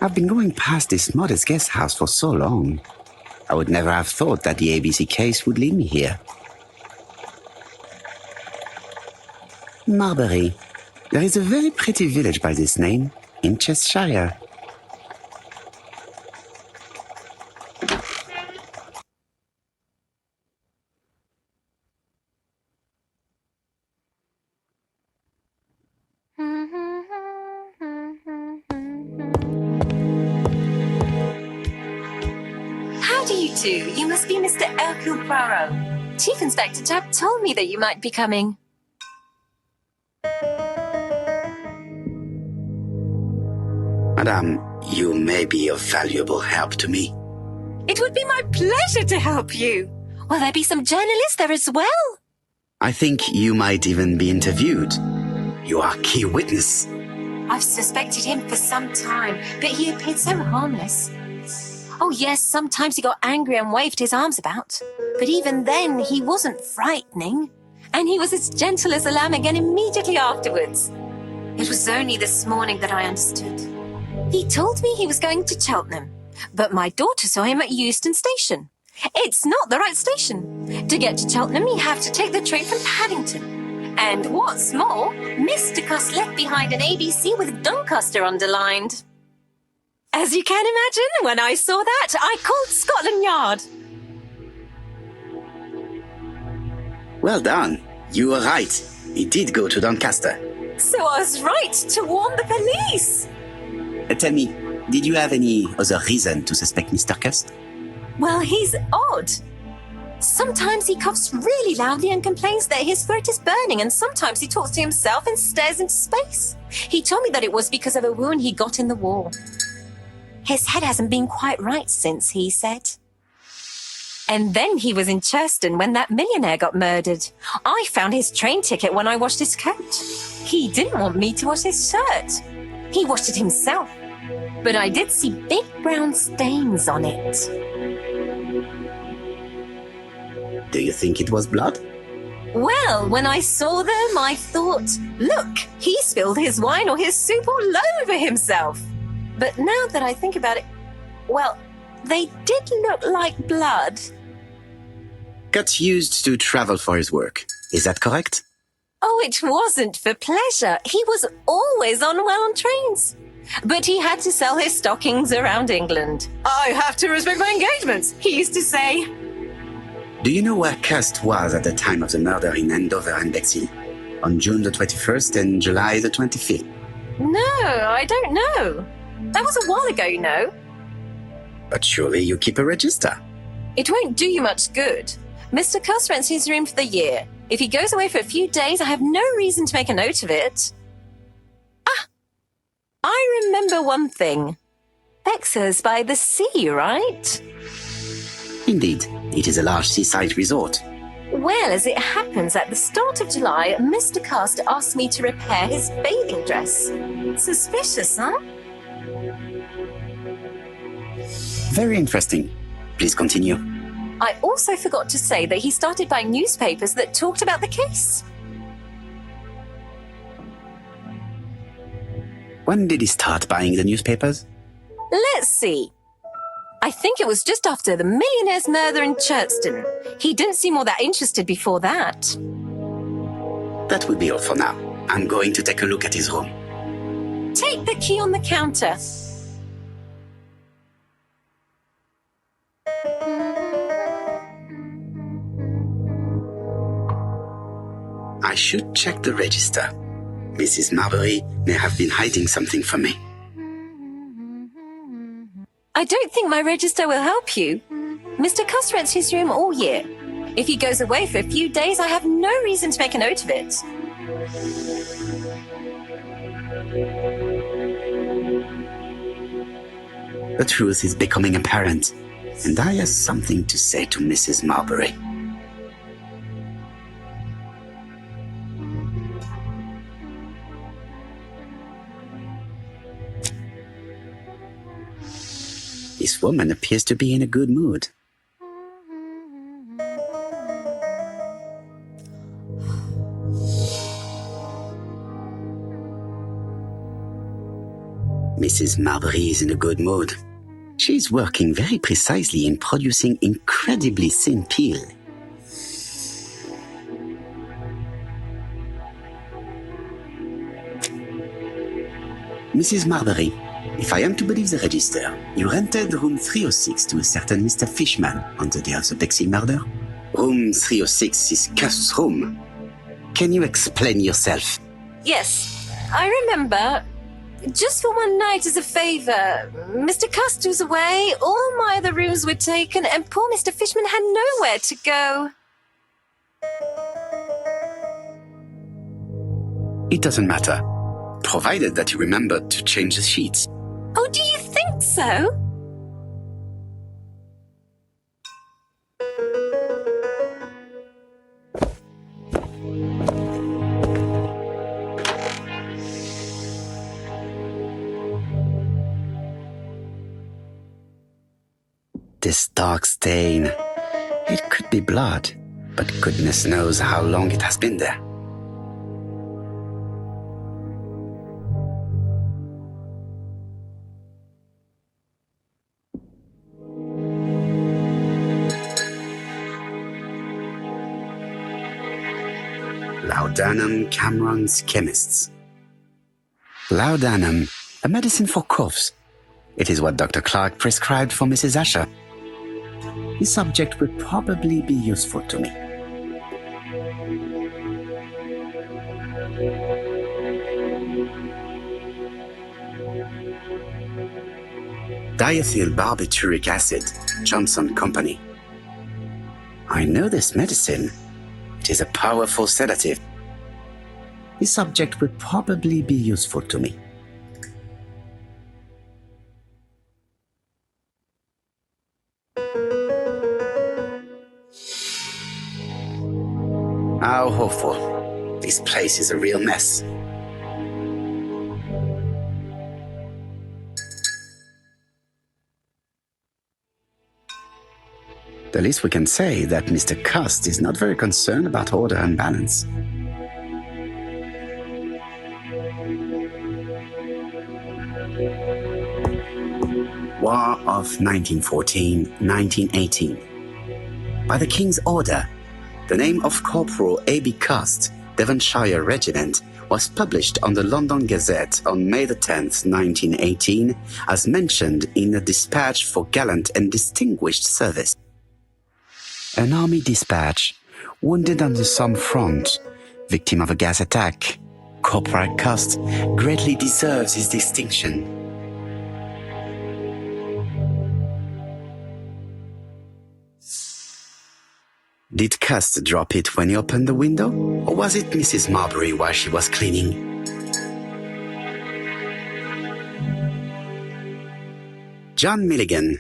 I've been going past this modest guest house for so long. I would never have thought that the ABC case would lead me here. Marbury. There is a very pretty village by this name, in Cheshire. How do you do? You must be Mr. Hercule Poirot. Chief Inspector Tapp told me that you might be coming. Madame, you may be of valuable help to me. It would be my pleasure to help you. Will there be some journalists there as well? I think you might even be interviewed. You are a key witness. I've suspected him for some time, but he appeared so harmless. Oh yes, sometimes he got angry and waved his arms about. But even then, he wasn't frightening. And he was as gentle as a lamb again immediately afterwards. It was only this morning that I understood. He told me he was going to Cheltenham, but my daughter saw him at Euston Station. It's not the right station. To get to Cheltenham, you have to take the train from Paddington. And what's more, Mr. Cust left behind an ABC with Doncaster underlined. As you can imagine, when I saw that, I called Scotland Yard. Well done. You were right. He did go to Doncaster. So I was right to warn the police. Tell me, did you have any other reason to suspect Mr. Cust? Well, he's odd. Sometimes he coughs really loudly and complains that his throat is burning, and sometimes he talks to himself and stares into space. He told me that it was because of a wound he got in the war. His head hasn't been quite right since, he said. And then he was in Churston when that millionaire got murdered. I found his train ticket when I washed his coat. He didn't want me to wash his shirt. He washed it himself. But I did see big brown stains on it. Do you think it was blood? Well, when I saw them, I thought, look, he spilled his wine or his soup all over himself. But now that I think about it, well, they did look like blood. Cust used to travel for his work. Is that correct? Oh, it wasn't for pleasure. He was always unwell on trains. But he had to sell his stockings around England. I have to respect my engagements, he used to say. Do you know where Cust was at the time of the murder in Andover and Bexhill? On June the 21st and July the 25th? No, I don't know. That was a while ago, you know. But surely you keep a register. It won't do you much good. Mr. Cust rents his room for the year. If he goes away for a few days, I have no reason to make a note of it. Ah! I remember one thing. Bexhill by the sea, right? Indeed, it is a large seaside resort. Well, as it happens, at the start of July, Mr. Cust asked me to repair his bathing dress. Suspicious, huh? Very interesting. Please continue. I also forgot to say that he started buying newspapers that talked about the case. When did he start buying the newspapers? Let's see. I think it was just after the millionaire's murder in Churston. He didn't seem all that interested before that. That will be all for now. I'm going to take a look at his room. Take the key on the counter. I should check the register. Mrs. Marbury may have been hiding something from me. I don't think my register will help you. Mr. Cust rents his room all year. If he goes away for a few days, I have no reason to make a note of it. The truth is becoming apparent, and I have something to say to Mrs. Marbury. This woman appears to be in a good mood. Mrs. Marbury is in a good mood. She's working very precisely in producing incredibly thin peel. Mrs. Marbury, if I am to believe the register, you rented room 306 to a certain Mr. Fishman on the day of the Bexley murder? Room 306 is Cust's room. Can you explain yourself? Yes, I remember. Just for one night as a favour. Mr. Cust was away, all my other rooms were taken, and poor Mr. Fishman had nowhere to go. It doesn't matter, provided that you remembered to change the sheets. Oh, do you think so? This dark stain. It could be blood, but goodness knows how long it has been there. Laudanum Cameron's Chemists. Laudanum, a medicine for coughs. It is what Dr. Clark prescribed for Mrs. Asher. This subject will probably be useful to me. Diethyl barbituric acid, Johnson Company. I know this medicine. It is a powerful sedative. This subject will probably be useful to me. How awful. This place is a real mess. The least we can say that Mr. Cust is not very concerned about order and balance. War of 1914-1918. By the King's order, the name of Corporal A.B. Cust, Devonshire Regiment, was published on the London Gazette on May the 10th, 1918, as mentioned in a dispatch for gallant and distinguished service. An army dispatch, wounded on the Somme front, victim of a gas attack, Corporal Cust greatly deserves his distinction. Did Cust drop it when he opened the window, or was it Mrs. Marbury while she was cleaning? John Milligan,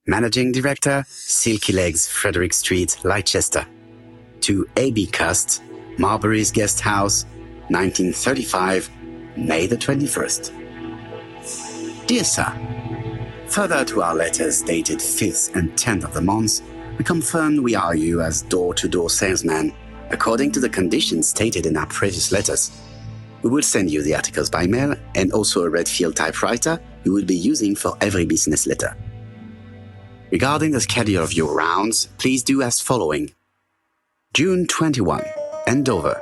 Managing Director, Silky Legs, Frederick Street, Leicester. To A.B. Cust, Marbury's Guest House, 1935, May the 21st. Dear Sir, further to our letters dated 5th and 10th of the month, we confirm we are you as door-to-door salesman, according to the conditions stated in our previous letters. We will send you the articles by mail and also a Redfield typewriter you will be using for every business letter. Regarding the schedule of your rounds, please do as following. June 21, Andover.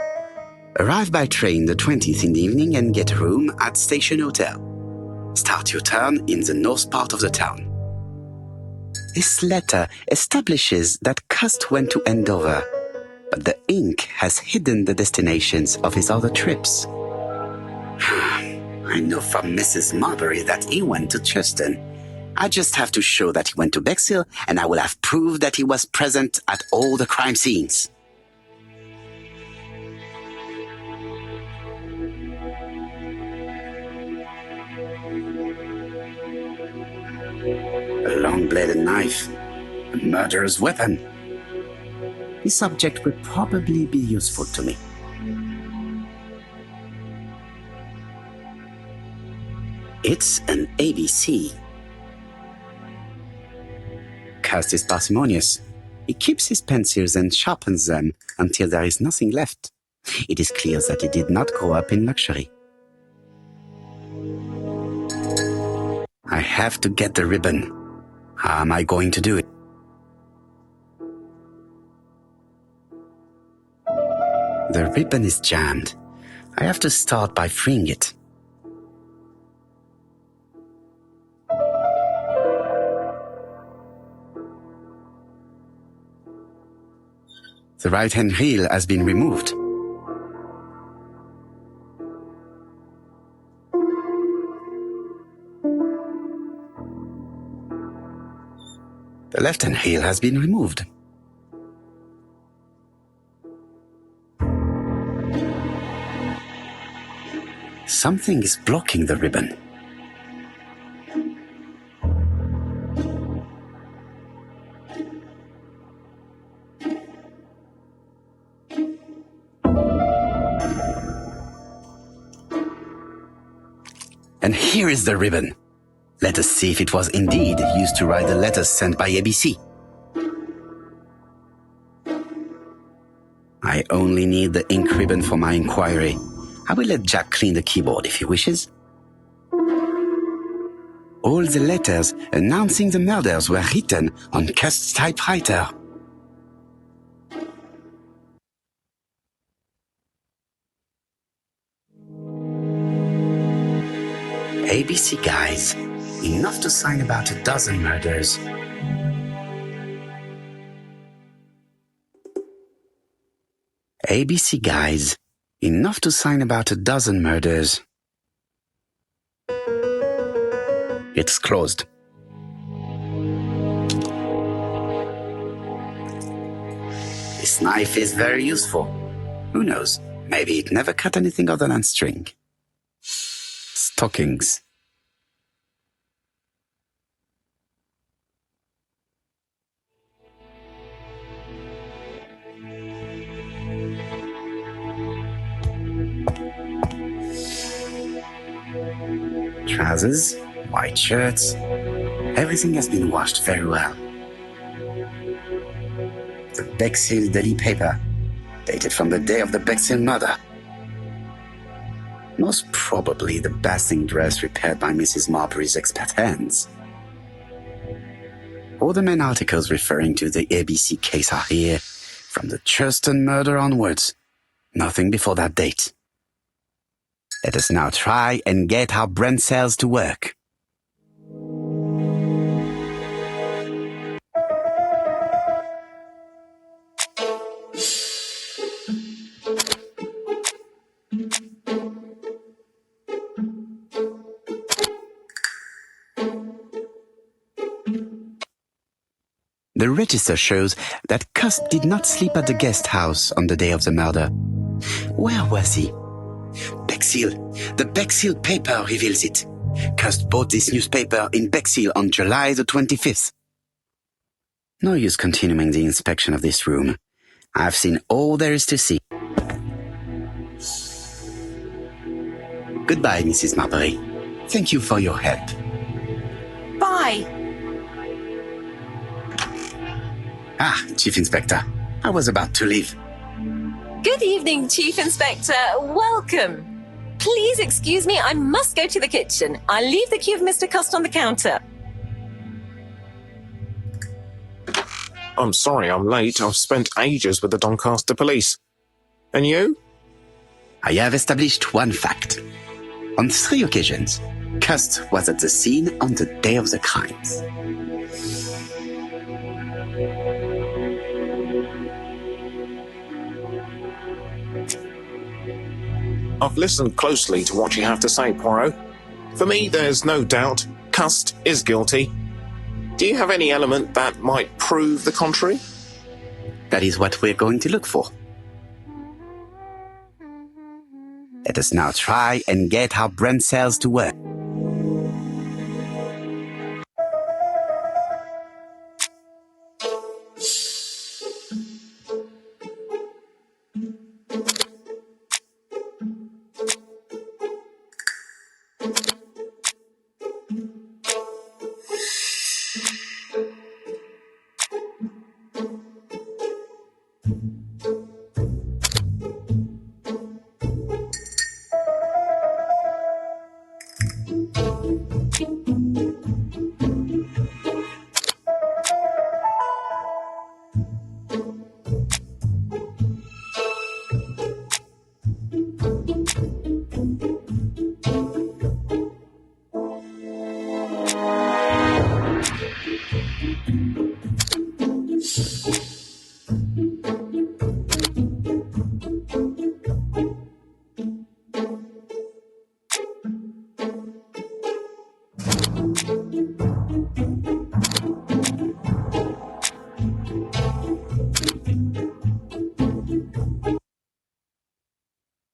Arrive by train the 20th in the evening and get a room at Station Hotel. Start your turn in the north part of the town. This letter establishes that Cust went to Andover, but the ink has hidden the destinations of his other trips. I know from Mrs. Marbury that he went to Churton. I just have to show that he went to Bexhill, and I will have proved that he was present at all the crime scenes. A long-bladed knife, a murderer's weapon. This subject will probably be useful to me. It's an ABC. Cust is parsimonious. He keeps his pencils and sharpens them until there is nothing left. It is clear that he did not grow up in luxury. I have to get the ribbon. How am I going to do it? The ribbon is jammed. I have to start by freeing it. The right-hand reel has been removed. The left-hand reel has been removed. Something is blocking the ribbon. And here is the ribbon. Let us see if it was indeed used to write the letters sent by ABC. I only need the ink ribbon for my inquiry. I will let Jack clean the keyboard if he wishes. All the letters announcing the murders were written on Cust's typewriter. ABC guys, enough to sign about a dozen murders. ABC guys, enough to sign about a dozen murders. It's closed. This knife is very useful. Who knows, maybe it never cut anything other than string. Stockings. Trousers, white shirts, everything has been washed very well. The Bexhill daily paper, dated from the day of the Bexhill murder. Most probably the basting dress repaired by Mrs. Marbury's expert hands. All the main articles referring to the ABC case are here, from the Churston murder onwards. Nothing before that date. Let us now try and get our brain cells to work. The register shows that Cust did not sleep at the guest house on the day of the murder. Where was he? Bexhill. The Bexhill paper reveals it. Cust bought this newspaper in Bexhill on July the 25th. No use continuing the inspection of this room. I've seen all there is to see. Goodbye, Mrs. Marbury. Thank you for your help. Bye. Ah, Chief Inspector. I was about to leave. Good evening, Chief Inspector. Welcome. Please excuse me, I must go to the kitchen. I'll leave the key of Mr. Cust on the counter. I'm sorry I'm late. I've spent ages with the Doncaster police. And you? I have established one fact. On 3 occasions, Cust was at the scene on the day of the crimes. I've listened closely to what you have to say, Poirot. For me, there's no doubt Cust is guilty. Do you have any element that might prove the contrary? That is what we're going to look for. Let us now try and get our brain cells to work.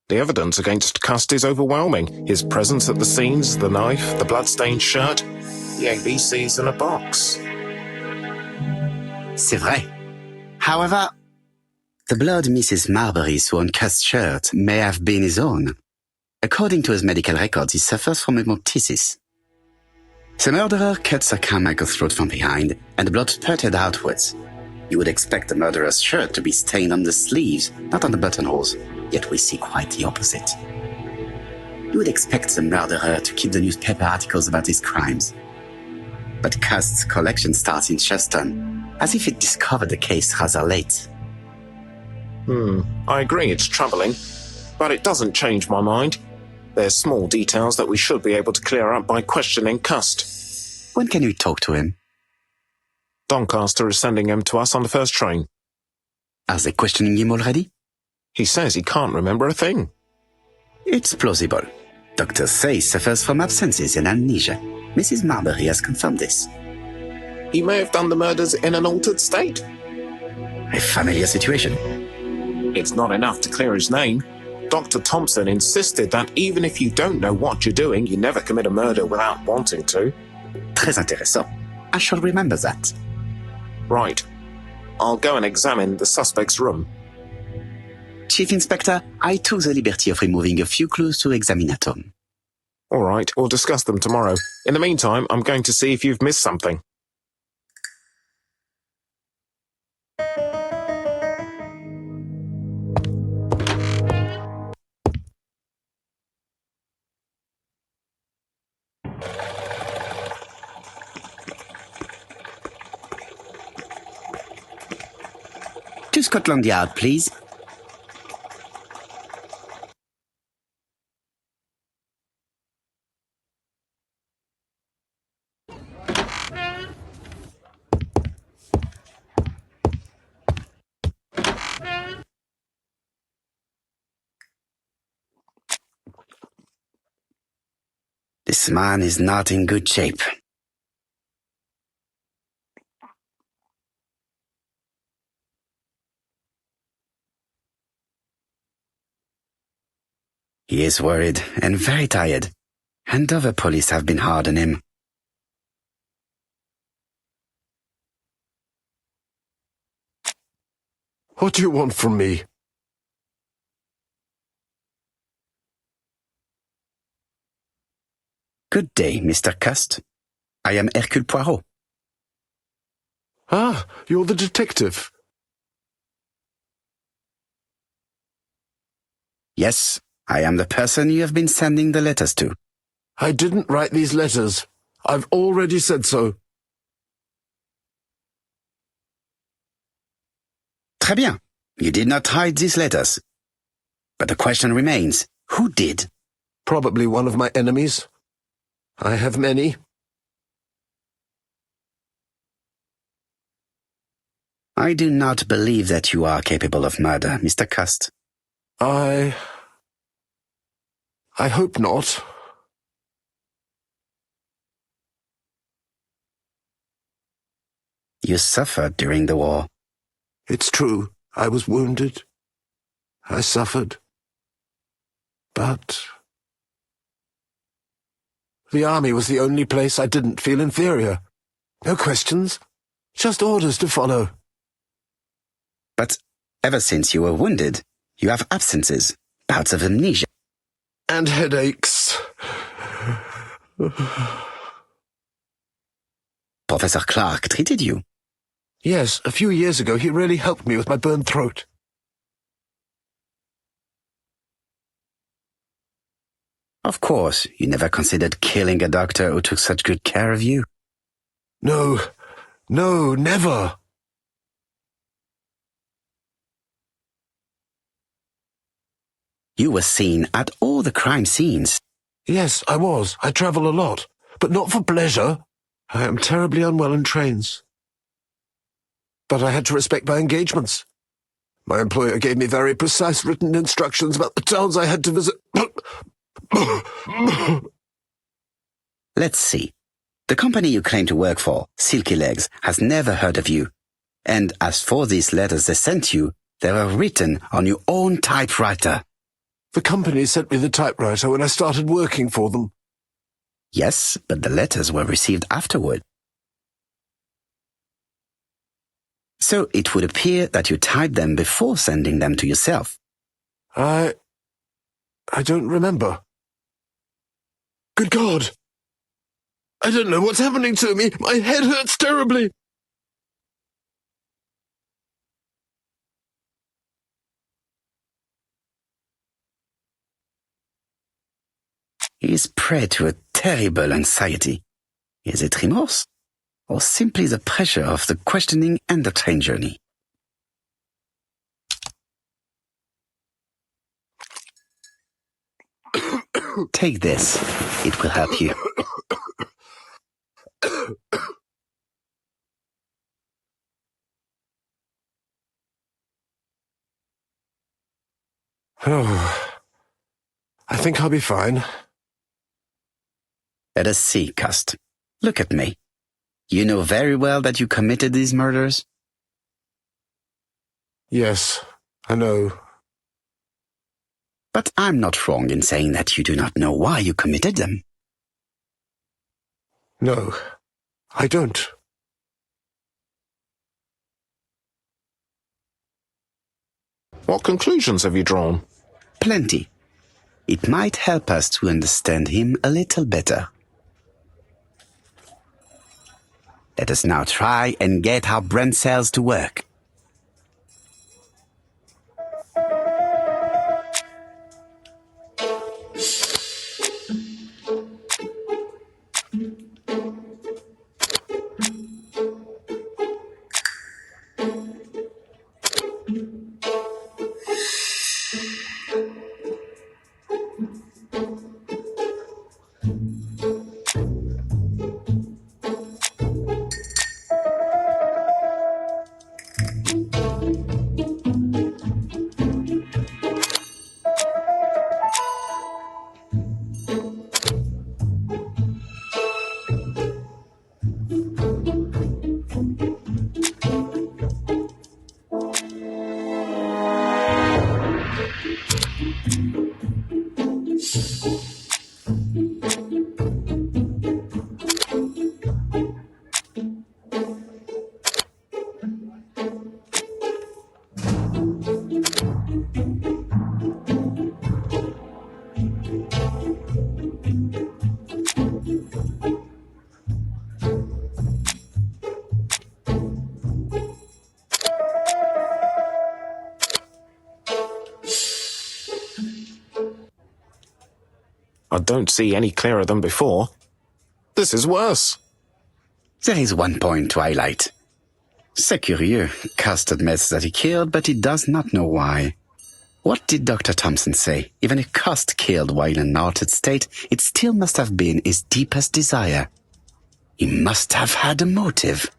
The evidence against Cust is overwhelming. His presence at the scenes, the knife, the blood-stained shirt, the ABCs in a box. C'est vrai. However, the blood Mrs. Marbury saw on Cust's shirt may have been his own. According to his medical records, he suffers from hemoptysis. The murderer cut Sir Carmichael's throat from behind, and the blood spurted outwards. You would expect the murderer's shirt to be stained on the sleeves, not on the buttonholes, yet we see quite the opposite. You would expect the murderer to keep the newspaper articles about his crimes. But Cust's collection starts in Cheston, as if it discovered the case rather late. I agree it's troubling, but it doesn't change my mind. There's small details that we should be able to clear up by questioning Cust. When can we talk to him? Doncaster is sending him to us on the first train. Are they questioning him already? He says he can't remember a thing. It's plausible. Doctors say he suffers from absences and amnesia. Mrs. Marbury has confirmed this. He may have done the murders in an altered state. A familiar situation. It's not enough to clear his name. Dr. Thompson insisted that even if you don't know what you're doing, you never commit a murder without wanting to. Très intéressant. I shall remember that. Right. I'll go and examine the suspect's room. Chief Inspector, I took the liberty of removing a few clues to examine at home. All right, we'll discuss them tomorrow. In the meantime, I'm going to see if you've missed something. To Scotland Yard, please. This man is not in good shape. He is worried and very tired, and other police have been hard on him. What do you want from me? Good day, Mr. Cust. I am Hercule Poirot. Ah, you're the detective. Yes, I am the person you have been sending the letters to. I didn't write these letters. I've already said so. Très bien. You did not write these letters. But the question remains, who did? Probably one of my enemies. I have many. I do not believe that you are capable of murder, Mr. Cust. I hope not. You suffered during the war. It's true. I was wounded. I suffered. But the army was the only place I didn't feel inferior. No questions. Just orders to follow. But ever since you were wounded, you have absences, bouts of amnesia. And headaches. Professor Clark treated you. Yes, a few years ago he really helped me with my burned throat. Of course, you never considered killing a doctor who took such good care of you. No, never. You were seen at all the crime scenes. Yes, I was. I travel a lot, but not for pleasure. I am terribly unwell in trains. But I had to respect my engagements. My employer gave me very precise written instructions about the towns I had to visit. Let's see. The company you claim to work for, Silky Legs, has never heard of you. And as for these letters they sent you, they were written on your own typewriter. The company sent me the typewriter when I started working for them. Yes, but the letters were received afterward. So it would appear that you typed them before sending them to yourself. I don't remember. Good God! I don't know what's happening to me. My head hurts terribly. He is prey to a terrible anxiety. Is it remorse? Or simply the pressure of the questioning and the train journey? Take this. It will help you. Oh, I think I'll be fine. Let us see, Cust. Look at me. You know very well that you committed these murders? Yes, I know. But I'm not wrong in saying that you do not know why you committed them. No, I don't. What conclusions have you drawn? Plenty. It might help us to understand him a little better. Let us now try and get our brain cells to work. I don't see any clearer than before. This is worse. There is one point to highlight. C'est curieux. Cust admits that he killed, but he does not know why. What did Dr. Thompson say? Even if Cust killed while in an altered state, it still must have been his deepest desire. He must have had a motive.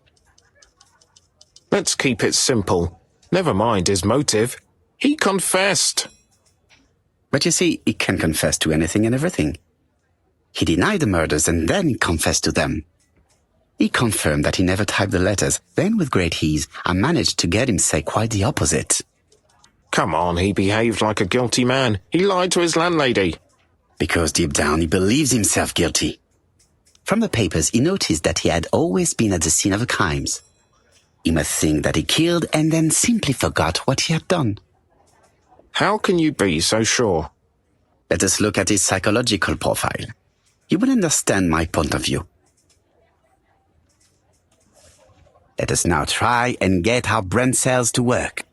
Let's keep it simple. Never mind his motive. He confessed. But you see, he can confess to anything and everything. He denied the murders and then he confessed to them. He confirmed that he never typed the letters. Then, with great ease, I managed to get him say quite the opposite. Come on, he behaved like a guilty man. He lied to his landlady. Because deep down he believes himself guilty. From the papers, he noticed that he had always been at the scene of the crimes. He must think that he killed and then simply forgot what he had done. How can you be so sure? Let us look at his psychological profile. You will understand my point of view. Let us now try and get our brain cells to work.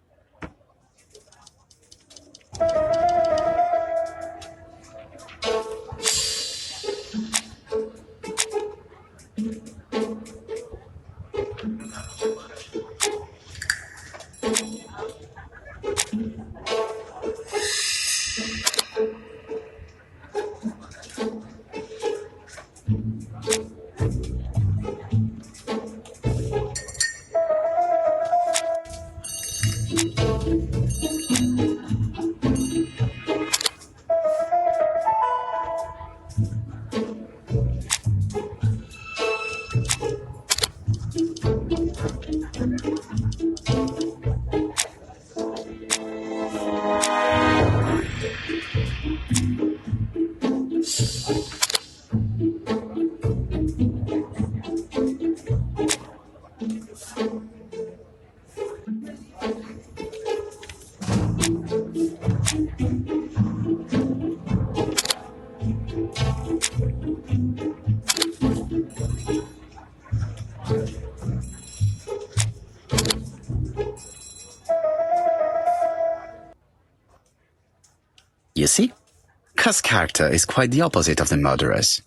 Cust's character is quite the opposite of the murderer's.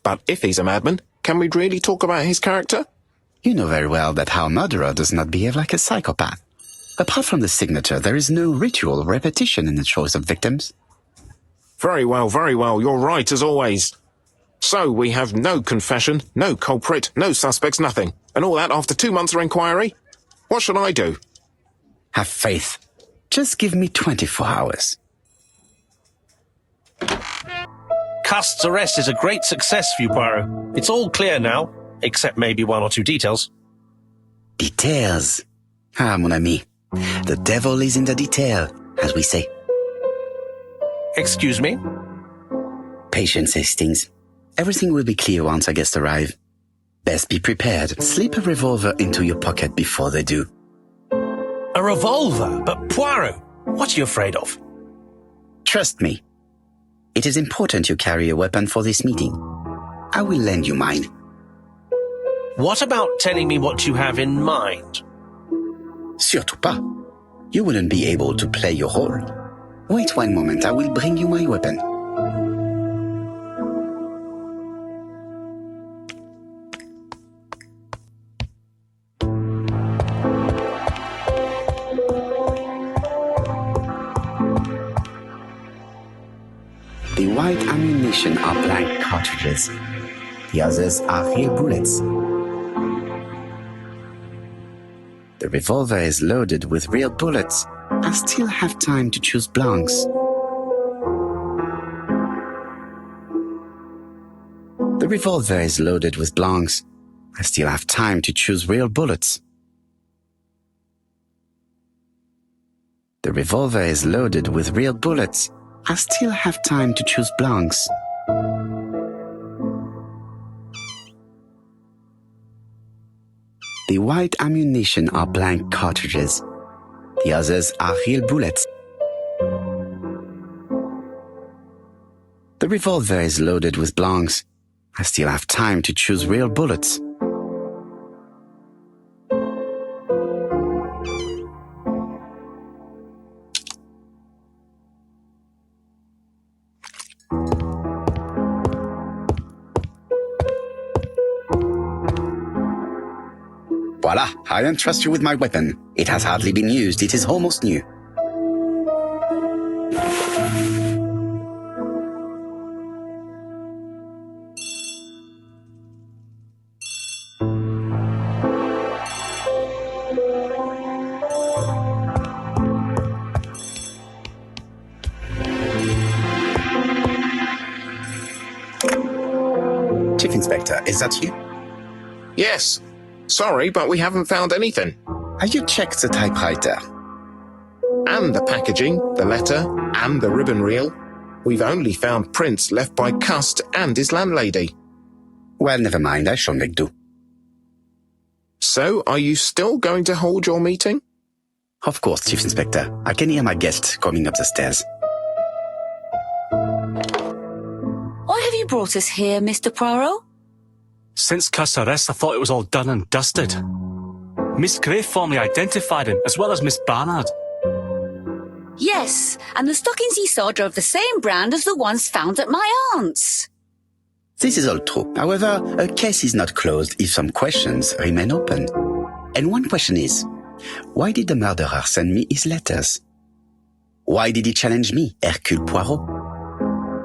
But if he's a madman, can we really talk about his character? You know very well that our murderer does not behave like a psychopath. Apart from the signature, there is no ritual repetition in the choice of victims. Very well, you're right as always. So we have no confession, no culprit, no suspects, nothing. And all that after 2 months of inquiry? What should I do? Have faith. Just give me 24 hours. Cust's arrest is a great success for you, Poirot. It's all clear now, except maybe 1 or 2 details. Details. Ah, mon ami. The devil is in the detail, as we say. Excuse me? Patience, Hastings. Everything will be clear once our guests arrive. Best be prepared. Slip a revolver into your pocket before they do. A revolver? But Poirot, what are you afraid of? Trust me. It is important you carry a weapon for this meeting. I will lend you mine. What about telling me what you have in mind? Surtout pas. You wouldn't be able to play your role. Wait 1 moment, I will bring you my weapon. The white ammunition are blank cartridges. The others are real bullets. The revolver is loaded with real bullets. I still have time to choose blanks. The revolver is loaded with blanks. I still have time to choose real bullets. The revolver is loaded with real bullets. I still have time to choose blanks. The white ammunition are blank cartridges. The others are real bullets. The revolver is loaded with blanks. I still have time to choose real bullets. Voila, I entrust you with my weapon. It has hardly been used, it is almost new. Chief Inspector, is that you? Yes. Sorry, but we haven't found anything. Have you checked the typewriter? And the packaging, the letter, and the ribbon reel. We've only found prints left by Cust and his landlady. Well, never mind, I shall make do. So, are you still going to hold your meeting? Of course, Chief Inspector. I can hear my guest coming up the stairs. Why have you brought us here, Mr. Poirot? Since Cust's arrest, I thought it was all done and dusted. Miss Gray formally identified him, as well as Miss Barnard. Yes, and the stockings he saw drove the same brand as the ones found at my aunt's. This is all true. However, a case is not closed if some questions remain open. And one question is, why did the murderer send me his letters? Why did he challenge me, Hercule Poirot?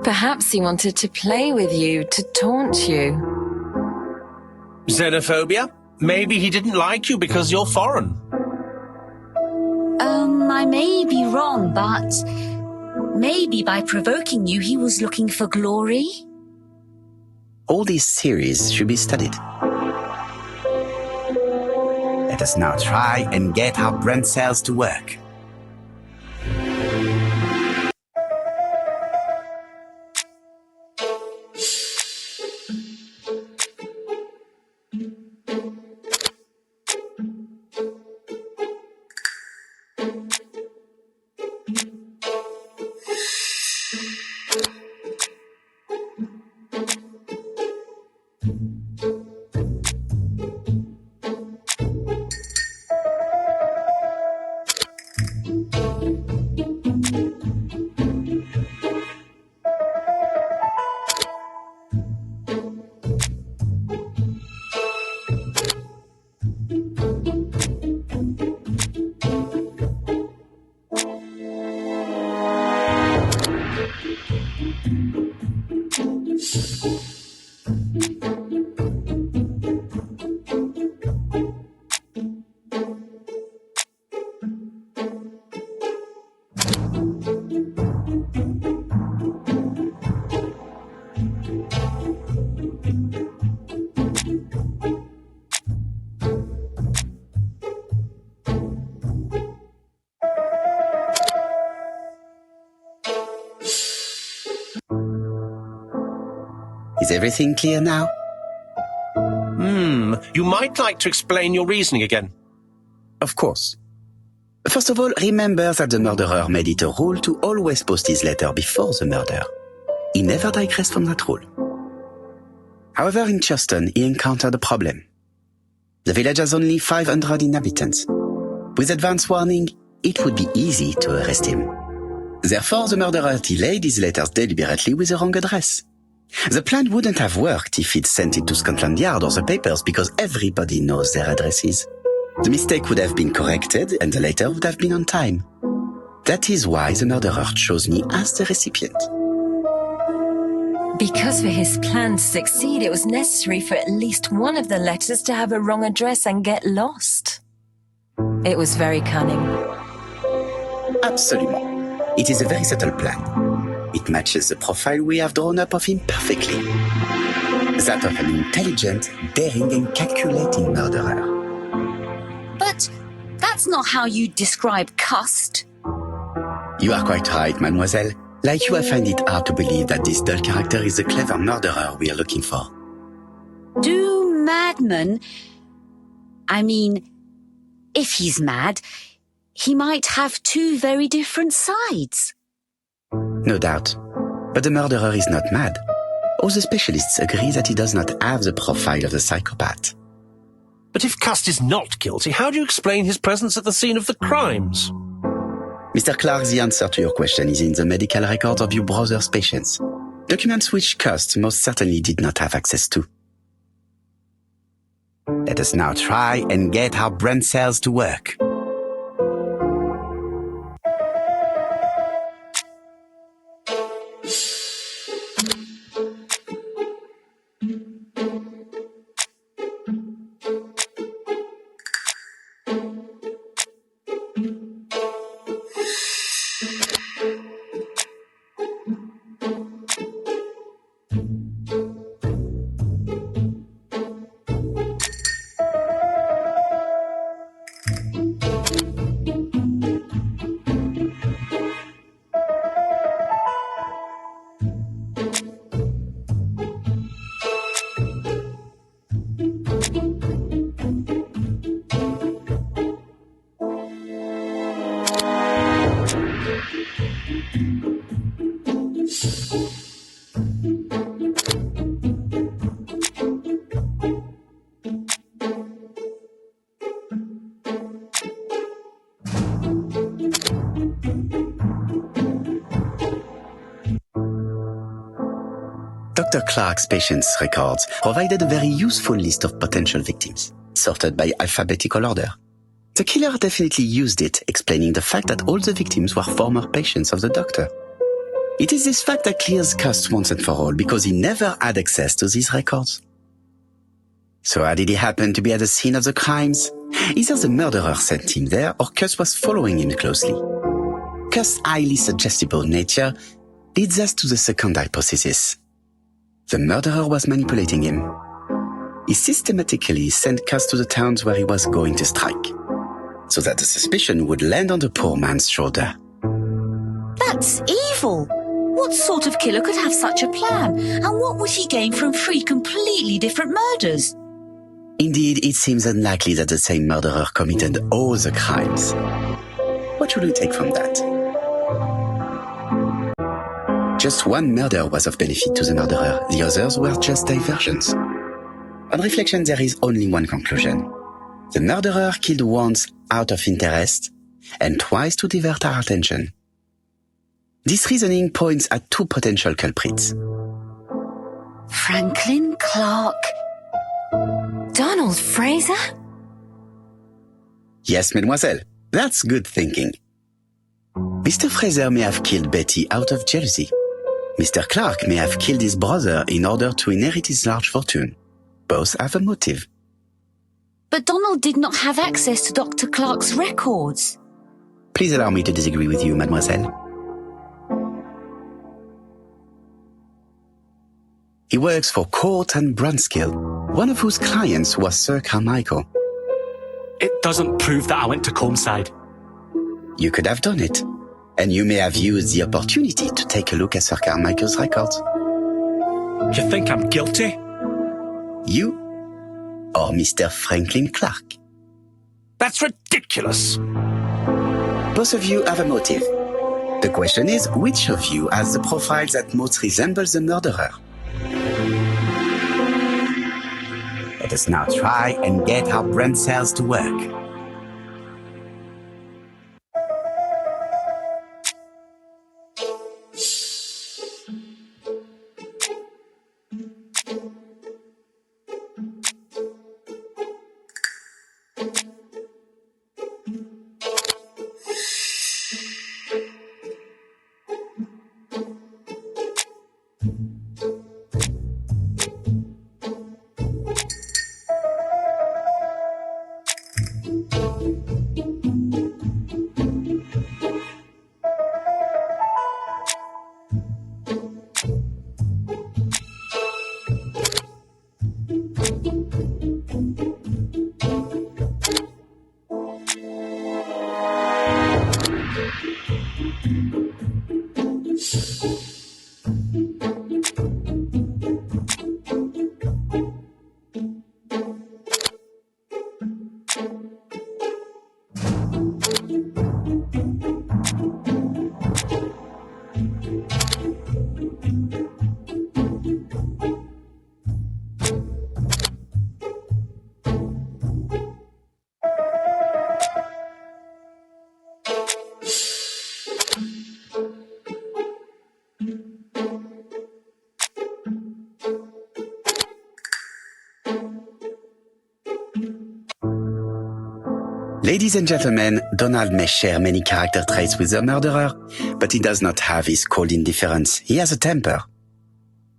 Perhaps he wanted to play with you, to taunt you. Xenophobia? Maybe he didn't like you because you're foreign. I may be wrong, but maybe by provoking you, he was looking for glory? All these theories should be studied. Let us now try and get our brain cells to work. Is everything clear now? You might like to explain your reasoning again. Of course. First of all, remember that the murderer made it a rule to always post his letter before the murder. He never digressed from that rule. However, in Churton, he encountered a problem. The village has only 500 inhabitants. With advance warning, it would be easy to arrest him. Therefore, the murderer delayed his letters deliberately with the wrong address. The plan wouldn't have worked if he'd sent it to Scotland Yard or the papers because everybody knows their addresses. The mistake would have been corrected and the letter would have been on time. That is why the murderer chose me as the recipient. Because for his plan to succeed, it was necessary for at least one of the letters to have a wrong address and get lost. It was very cunning. Absolutely. It is a very subtle plan. It matches the profile we have drawn up of him perfectly. That of an intelligent, daring and calculating murderer. But that's not how you describe Cust. You are quite right, mademoiselle. Like you, I find it hard to believe that this dull character is the clever murderer we are looking for. Do madmen... I mean, if he's mad, he might have two very different sides. No doubt. But the murderer is not mad. All the specialists agree that he does not have the profile of the psychopath. But if Cust is not guilty, how do you explain his presence at the scene of the crimes? Mr. Clark, the answer to your question is in the medical records of your brother's patients. Documents which Cust most certainly did not have access to. Let us now try and get our brain cells to work. Dr. Clark's patients' records provided a very useful list of potential victims, sorted by alphabetical order. The killer definitely used it, explaining the fact that all the victims were former patients of the doctor. It is this fact that clears Cust once and for all, because he never had access to these records. So how did he happen to be at the scene of the crimes? Either the murderer sent him there, or Cust was following him closely. Cust's highly suggestible nature leads us to the second hypothesis. The murderer was manipulating him. He systematically sent Cust to the towns where he was going to strike, so that the suspicion would land on the poor man's shoulder. That's evil. What sort of killer could have such a plan? And what would he gain from three completely different murders? Indeed, it seems unlikely that the same murderer committed all the crimes. What should we take from that? Just one murder was of benefit to the murderer. The others were just diversions. On reflection, there is only one conclusion. The murderer killed once out of interest and twice to divert our attention. This reasoning points at two potential culprits. Franklin Clark. Donald Fraser? Yes, mademoiselle. That's good thinking. Mr. Fraser may have killed Betty out of jealousy. Mr. Clark may have killed his brother in order to inherit his large fortune. Both have a motive. But Donald did not have access to Dr. Clark's records. Please allow me to disagree with you, mademoiselle. He works for Court and Brunskill, one of whose clients was Sir Carmichael. It doesn't prove that I went to Comeside. You could have done it, and you may have used the opportunity to take a look at Sir Carmichael's records. Do you think I'm guilty? You or Mr. Franklin Clark? That's ridiculous. Both of you have a motive. The question is, which of you has the profile that most resembles the murderer? Let us now try and get our brain cells to work. Ladies and gentlemen, Donald may share many character traits with the murderer, but he does not have his cold indifference. He has a temper.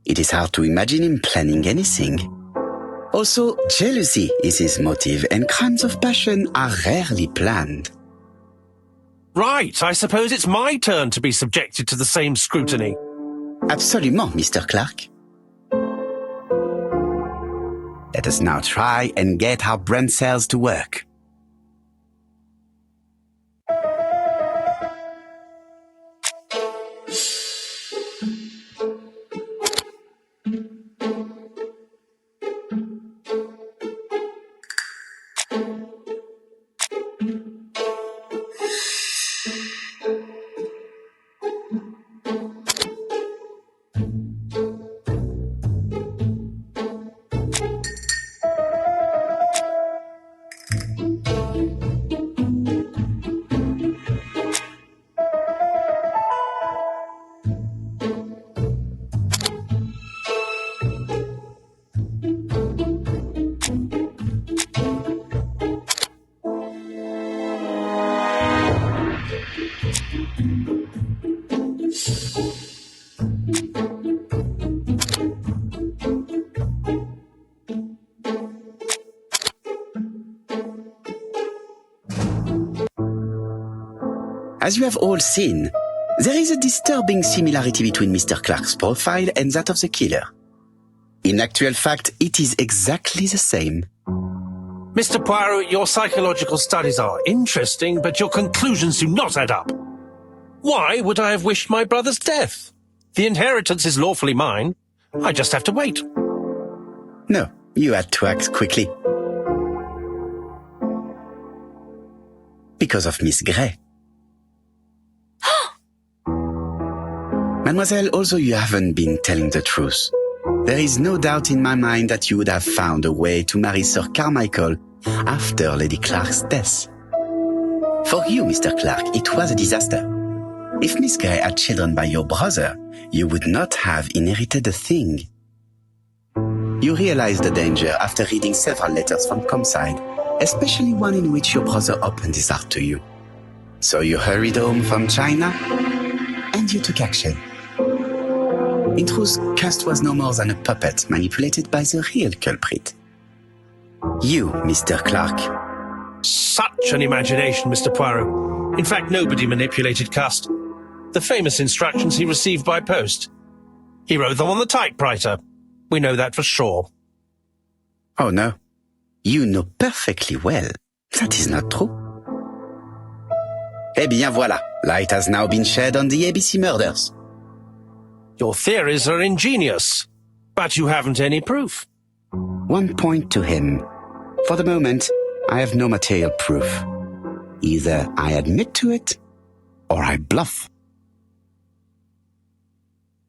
It is hard to imagine him planning anything. Also, jealousy is his motive, and crimes of passion are rarely planned. Right, I suppose it's my turn to be subjected to the same scrutiny. Absolument, Mr. Clark. Let us now try and get our brain cells to work. As you have all seen, there is a disturbing similarity between Mr. Clark's profile and that of the killer. In actual fact, it is exactly the same. Mr. Poirot, your psychological studies are interesting, but your conclusions do not add up. Why would I have wished my brother's death? The inheritance is lawfully mine. I just have to wait. No, you had to act quickly. Because of Miss Grey. Mademoiselle, although you haven't been telling the truth, there is no doubt in my mind that you would have found a way to marry Sir Carmichael after Lady Clark's death. For you, Mr. Clark, it was a disaster. If Miss Grey had children by your brother, you would not have inherited a thing. You realized the danger after reading several letters from Comside, especially one in which your brother opened his heart to you. So you hurried home from China, and you took action. In truth, Cust was no more than a puppet manipulated by the real culprit. You, Mr. Clark. Such an imagination, Mr. Poirot. In fact, nobody manipulated Cust. The famous instructions he received by post. He wrote them on the typewriter. We know that for sure. Oh no. You know perfectly well. That is not true. Eh bien voilà. Light has now been shed on the ABC murders. Your theories are ingenious, But you haven't any proof. 1 point to him. For the moment, I have no material proof. Either I admit to it, or I bluff.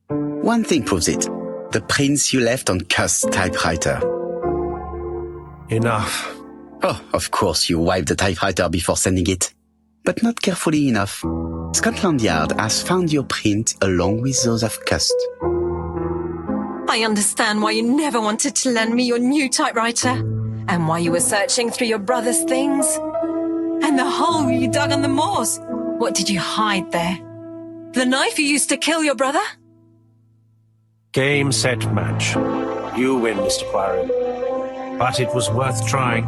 One thing proves it. The prints you left on Cust's typewriter. Enough. Oh, of course you wiped the typewriter before sending it. But not carefully enough. Scotland Yard has found your print along with those of Cust. I understand why you never wanted to lend me your new typewriter, and why you were searching through your brother's things. And the hole you dug on the moors. What did you hide there? The knife you used to kill your brother? Game, set, match. You win, Mr. Poirot. But it was worth trying.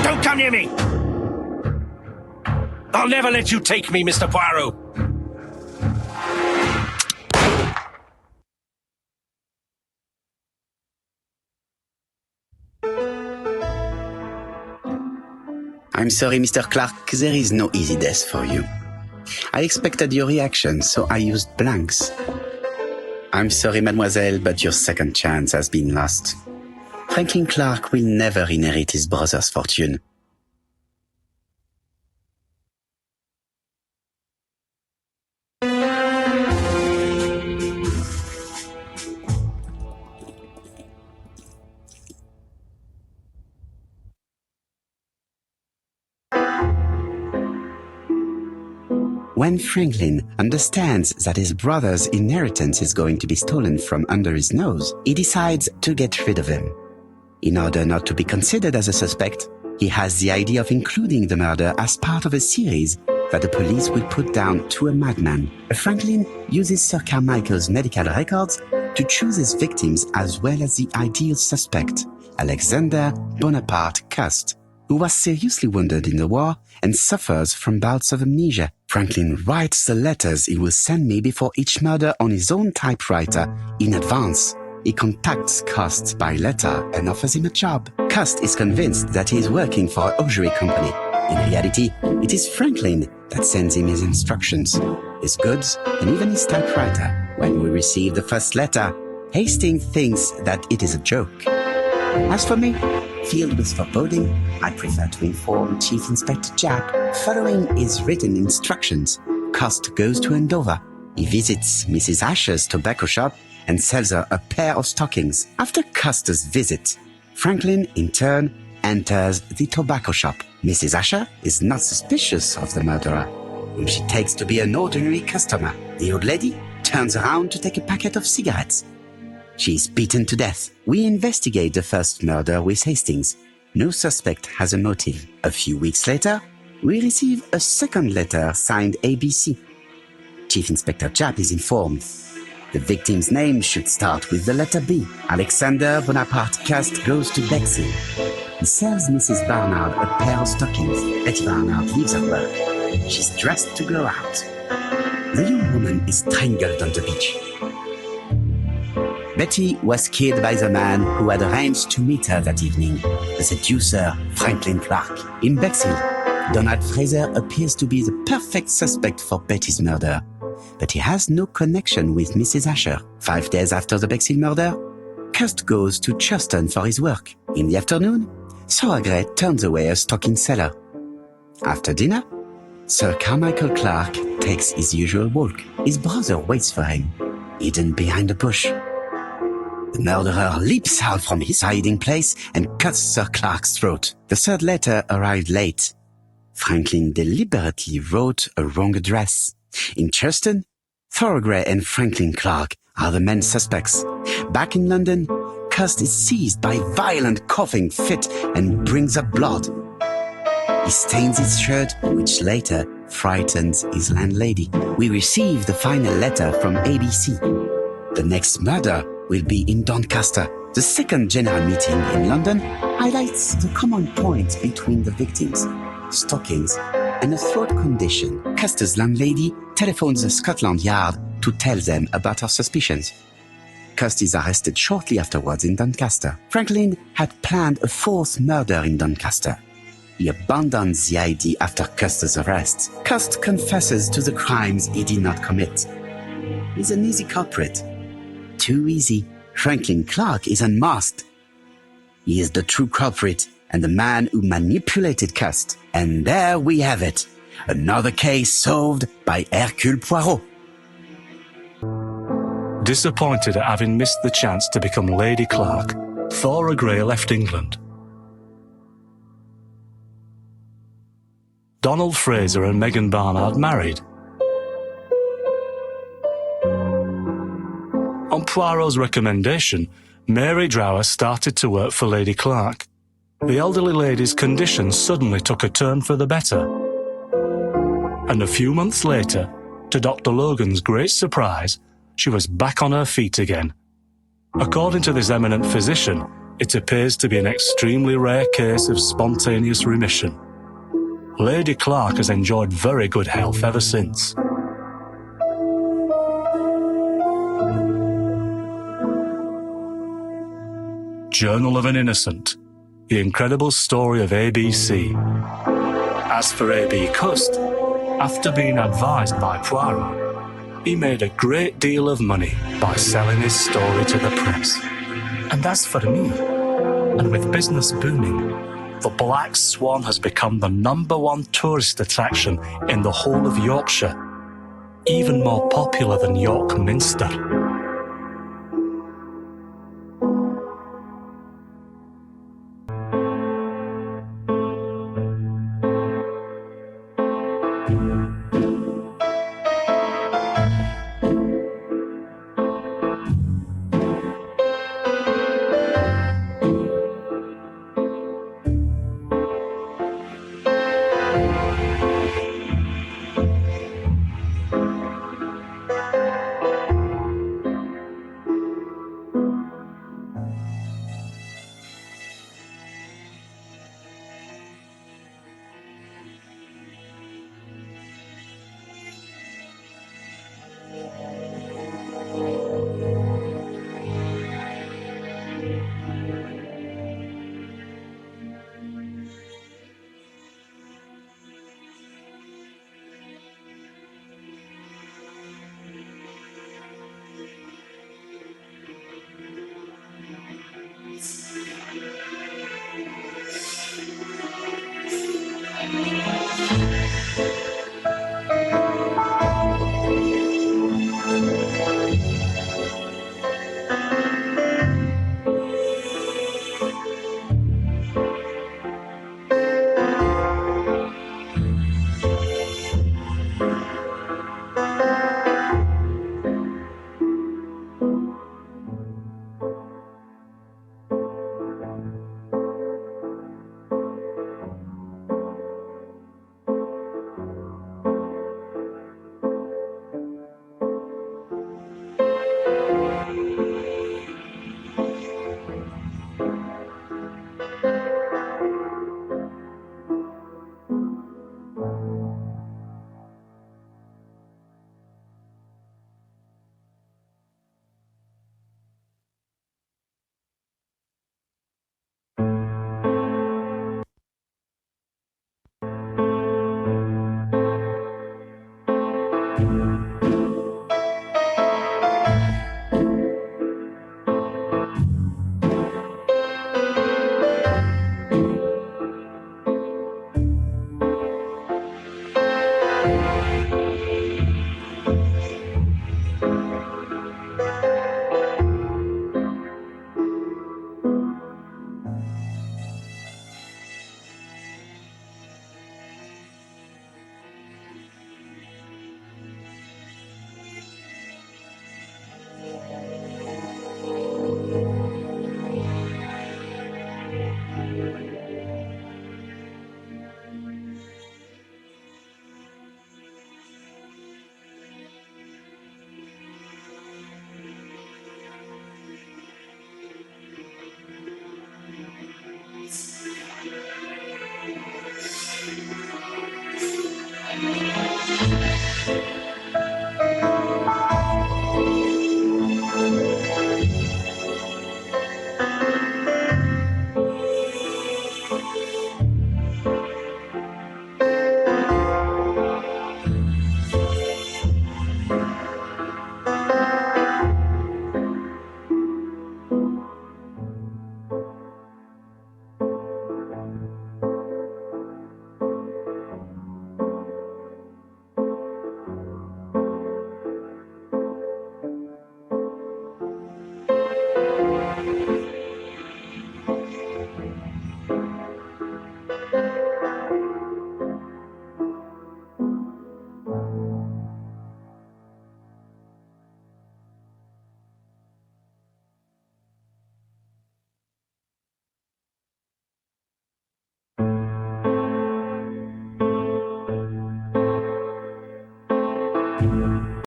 Don't come near me! I'll never let you take me, Mr. Poirot! I'm sorry, Mr. Clark, there is no easy death for you. I expected your reaction, so I used blanks. I'm sorry, mademoiselle, but your second chance has been lost. Franklin Clark will never inherit his brother's fortune. When Franklin understands that his brother's inheritance is going to be stolen from under his nose, he decides to get rid of him. In order not to be considered as a suspect, he has the idea of including the murder as part of a series that the police will put down to a madman. Franklin uses Sir Carmichael's medical records to choose his victims as well as the ideal suspect, Alexander Bonaparte Cust, who was seriously wounded in the war and suffers from bouts of amnesia. Franklin writes the letters he will send me before each murder on his own typewriter in advance. He contacts Cust by letter and offers him a job. Cust is convinced that he is working for an augury company. In reality, it is Franklin that sends him his instructions, his goods, and even his typewriter. When we receive the first letter, Hastings thinks that it is a joke. As for me, filled with foreboding, I prefer to inform Chief Inspector Japp. Following his written instructions, Cust goes to Andover. He visits Mrs. Asher's tobacco shop and sells her a pair of stockings. After Cust's visit, Franklin, in turn, enters the tobacco shop. Mrs. Asher is not suspicious of the murderer, whom she takes to be an ordinary customer. The old lady turns around to take a packet of cigarettes. She is beaten to death. We investigate the first murder with Hastings. No suspect has a motive. A few weeks later, we receive a second letter signed ABC. Chief Inspector Japp is informed. The victim's name should start with the letter B. Alexander Bonaparte Cust goes to Bexley. He sells Mrs. Barnard a pair of stockings. Betty Barnard leaves her work. She's dressed to go out. The young woman is strangled on the beach. Betty was killed by the man who had arranged to meet her that evening, the seducer Franklin Clark. In Bexley, Donald Fraser appears to be the perfect suspect for Betty's murder, but he has no connection with Mrs. Asher. 5 days after the Bexley murder, Cust goes to Churston for his work. In the afternoon, Sauergret turns away a stocking seller. After dinner, Sir Carmichael Clark takes his usual walk. His brother waits for him, hidden behind a bush. The murderer leaps out from his hiding place and cuts Sir Clark's throat. The third letter arrived late. Franklin deliberately wrote a wrong address. In Churston, Thorogray and Franklin Clark are the main suspects. Back in London, Cust is seized by a violent coughing fit and brings up blood. He stains his shirt, which later frightens his landlady. We receive the final letter from ABC. The next murder will be in Doncaster. The second general meeting in London highlights the common points between the victims, stockings, and a throat condition. Cust's landlady telephones the Scotland Yard to tell them about her suspicions. Cust is arrested shortly afterwards in Doncaster. Franklin had planned a fourth murder in Doncaster. He abandons the ID after Cust's arrest. Cust confesses to the crimes he did not commit. He's an easy culprit. Too easy. Franklin Clark is unmasked. He is the true culprit and the man who manipulated Cust. And there we have it. Another case solved by Hercule Poirot. Disappointed at having missed the chance to become Lady Clark, Thora Grey left England. Donald Fraser and Megan Barnard married. On Poirot's recommendation, Mary Drower started to work for Lady Clark. The elderly lady's condition suddenly took a turn for the better. And a few months later, to Dr. Logan's great surprise, she was back on her feet again. According to this eminent physician, it appears to be an extremely rare case of spontaneous remission. Lady Clark has enjoyed very good health ever since. Journal of an Innocent. The incredible story of ABC. As for A.B. Cust, after being advised by Poirot, he made a great deal of money by selling his story to the press. And as for me, and with business booming, the Black Swan has become the #1 tourist attraction in the whole of Yorkshire, even more popular than York Minster.